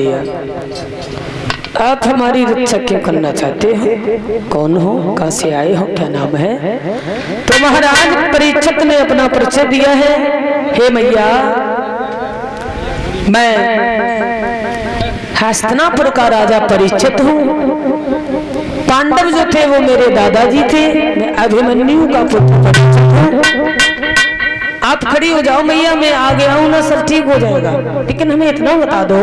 दिया। आप हमारी रक्षा क्यों करना चाहते हो? कौन हो? कहाँ से आए हो? क्या नाम है? तो महाराज परीक्षित ने अपना परिचय दिया है। हे मैया, मैं हस्तिनापुर का राजा परीक्षित हूँ। पांडव जो थे वो मेरे दादाजी थे। मैं अभिमन्यु का पुत्र परीक्षित हूँ। आप खड़ी हो जाओ मैया, मैं आ गया हूँ ना, सब ठीक हो जाएगा। लेकिन हमें इतना बता दो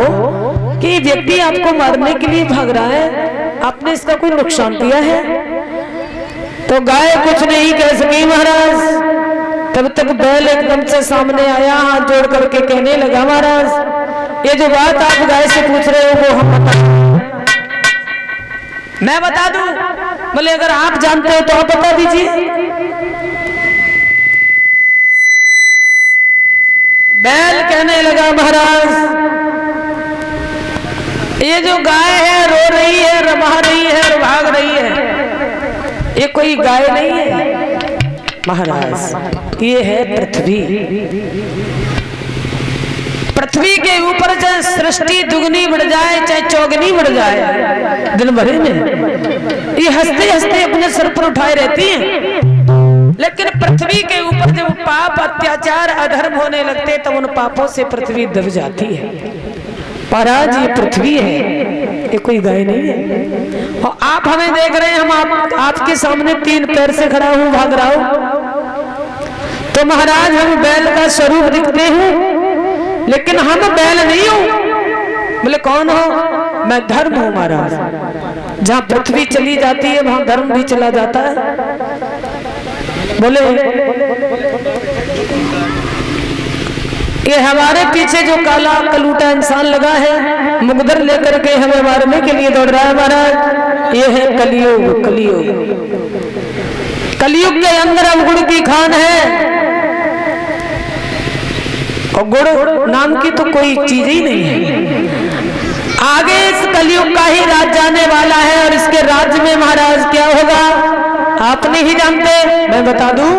कि ये व्यक्ति आपको मारने के लिए भाग रहा है, आपने इसका कोई नुकसान किया है? तो गाय कुछ नहीं कह सकी महाराज। तब तक बैल एकदम से सामने आया, हाथ जोड़ करके कहने लगा, महाराज ये जो बात आप गाय से पूछ रहे हो वो हम मैं बता दूं? बोले अगर आप जानते हो तो आप बता दीजिए। बैल कहने लगा, महाराज ये जो गाय है रो रही है, रबा रही है और भाग रही है, ये कोई गाय नहीं है महाराज, ये है पृथ्वी। पृथ्वी के ऊपर चाहे सृष्टि दुगनी बढ़ जाए चाहे चौगनी बढ़ जाए दिन भर में, ये हंसते हंसते अपने सर पर उठाए रहती हैं। लेकिन पृथ्वी के ऊपर जब पाप अत्याचार अधर्म होने लगते तब उन पापों से पृथ्वी दब जाती है। महाराज ये पृथ्वी है, ये कोई गाय नहीं है। और आप हमें देख रहे हैं, हम आपके सामने 3 पैर से खड़ा हूं, भाग रहा हूं। तो महाराज हम बैल का स्वरूप दिखते हैं, लेकिन हम बैल नहीं हूं। बोले कौन हो? मैं धर्म हूं महाराज। जहां पृथ्वी चली जाती है वहां धर्म भी चला जाता है। बोले ये हमारे पीछे जो काला कलूटा इंसान लगा है, मुकदर लेकर के हमें मारने के लिए दौड़ रहा है महाराज, ये है कलियुग। कलियुग के अंदर अब गुड़ की खान है, और गुड़ नाम की तो कोई चीज ही नहीं है। आगे इस कलियुग का ही राज जाने वाला है, और इसके राज्य में महाराज क्या होगा आप नहीं जानते, मैं बता दूं।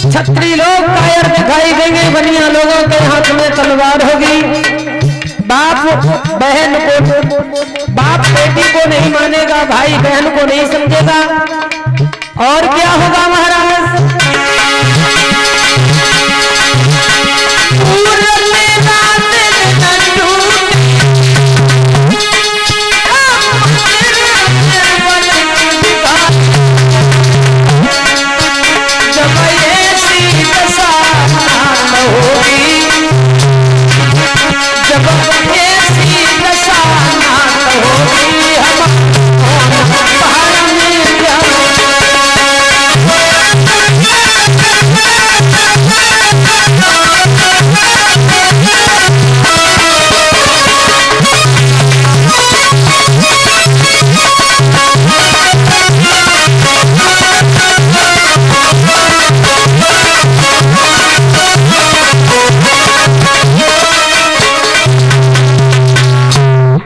क्षत्रिय लोग कायर दिखाई देंगे, बनिया लोगों के हाथ में तलवार होगी। बाप बहन को, बाप बेटी को नहीं मानेगा, भाई बहन को नहीं समझेगा। और क्या होगा महाराज?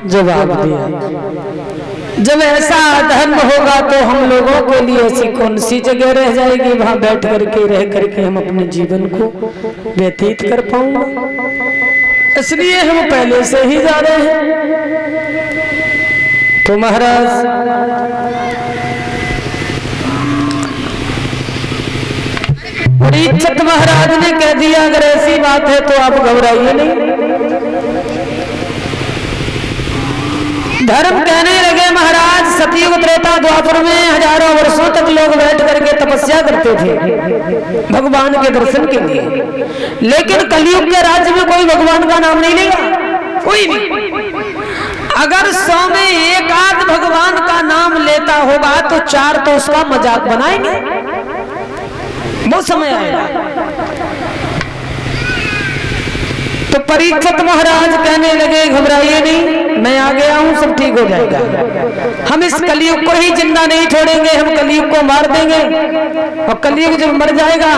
जवाब दिया। जब ऐसा धर्म होगा तो हम लोगों के लिए ऐसी कौन सी जगह रह जाएगी वहां बैठ करके रह करके हम अपने जीवन को व्यतीत कर पाऊंगा। इसलिए हम पहले से ही जा रहे हैं। तो महाराज परीक्षित महाराज ने कह दिया अगर ऐसी बात है तो आप घबराइए नहीं। धर्म कहने लगे महाराज सतयुग त्रेता द्वापर में हजारों वर्षों तक लोग बैठ करके तपस्या करते थे भगवान के दर्शन के लिए, लेकिन कलयुग के राज्य में कोई भगवान का नाम नहीं लेगा, कोई नहीं। अगर 100 में एक आध भगवान का नाम लेता होगा तो 4 तो उसका मजाक बनाएंगे। वो समय आएगा। तो परीक्षित महाराज कहने लगे घबराइए नहीं, मैं आ गया हूं, सब ठीक हो जाएगा। हम इस कलयुग को ही जिंदा नहीं छोड़ेंगे, हम कलयुग को मार देंगे और कलयुग जब मर जाएगा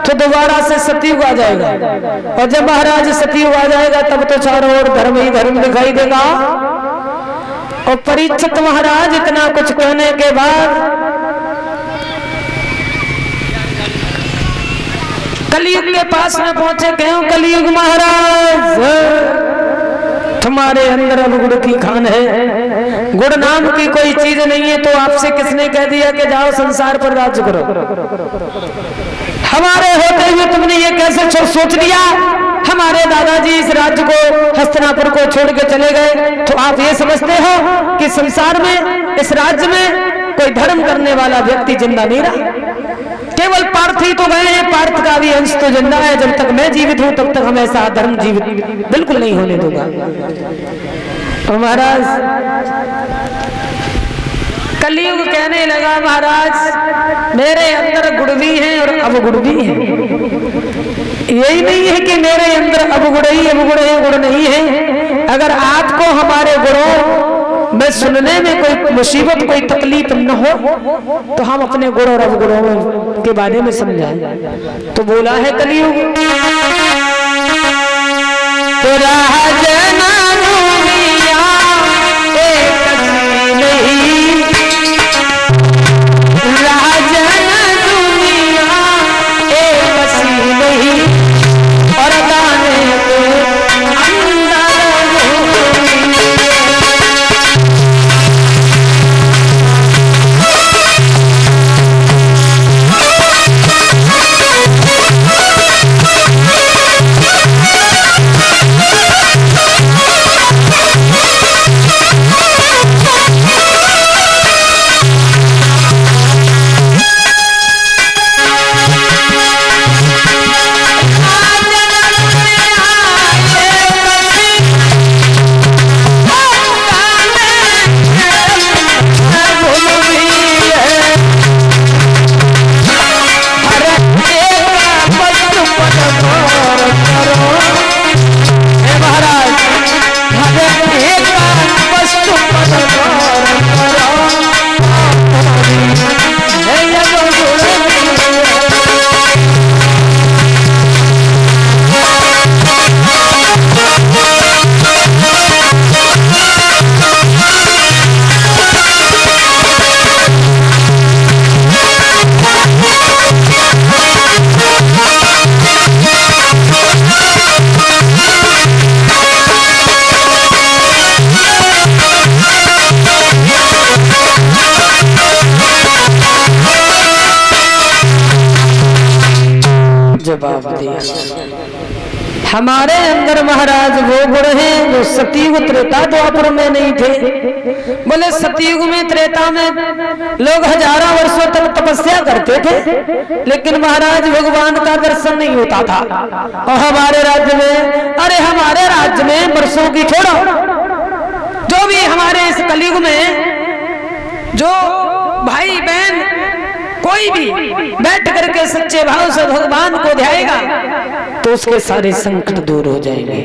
तो दोबारा से सतयुग आ जाएगा, और जब महाराज सतयुग आ जाएगा तब तो चारों ओर धर्म ही धर्म दिखाई देगा। और परीक्षित महाराज इतना कुछ कहने के बाद कलयुग के पास में पहुंचे, क्यों कलयुग महाराज तुम्हारे अंदर अब गुड़ की खान है, गुड़ नाम की कोई चीज नहीं है, तो आपसे किसने कह दिया कि जाओ संसार पर राज्य करो? हमारे होते हुए तुमने ये कैसे सोच लिया? हमारे दादाजी इस राज्य को हस्तिनापुर को छोड़ के चले गए, तो आप ये समझते हो कि संसार में इस राज्य में कोई धर्म करने वाला व्यक्ति जिंदा नहीं रहा? केवल पार्थ ही तो गए हैं, पार्थ का भी अंश तो जिंदा है। जब तक मैं जीवित हूं तब तक हम ऐसा धर्म जीवित बिल्कुल नहीं होने दूंगा। तो महाराज कलयुग कहने लगा महाराज मेरे अंदर गुड़ भी है और अवगुण भी है। यही नहीं है कि मेरे अंदर अवगुण ही अवगुण है, गुण नहीं है। अगर आपको हमारे गुणों में सुनने में कोई मुसीबत कोई तकलीफ न हो तो हम अपने गुण और अवगुणों के बारे में समझाएं। तो बोला है कलयुग तेरा जना जवाब दिया हमारे अंदर महाराज वो गुण हैं जो सतयुग त्रेता द्वापर में नहीं थे। बोले सतयुग में त्रेता में लोग हजारों वर्षों तक तपस्या करते थे, लेकिन महाराज भगवान का दर्शन नहीं होता था। और हमारे राज्य में, अरे हमारे राज्य में वर्षों की छोड़ो, जो भी हमारे इस कलयुग में जो भाई बहन कोई भी बैठ करके सच्चे भाव से भगवान को ध्याएगा तो उसके सारे संकट दूर हो जाएंगे।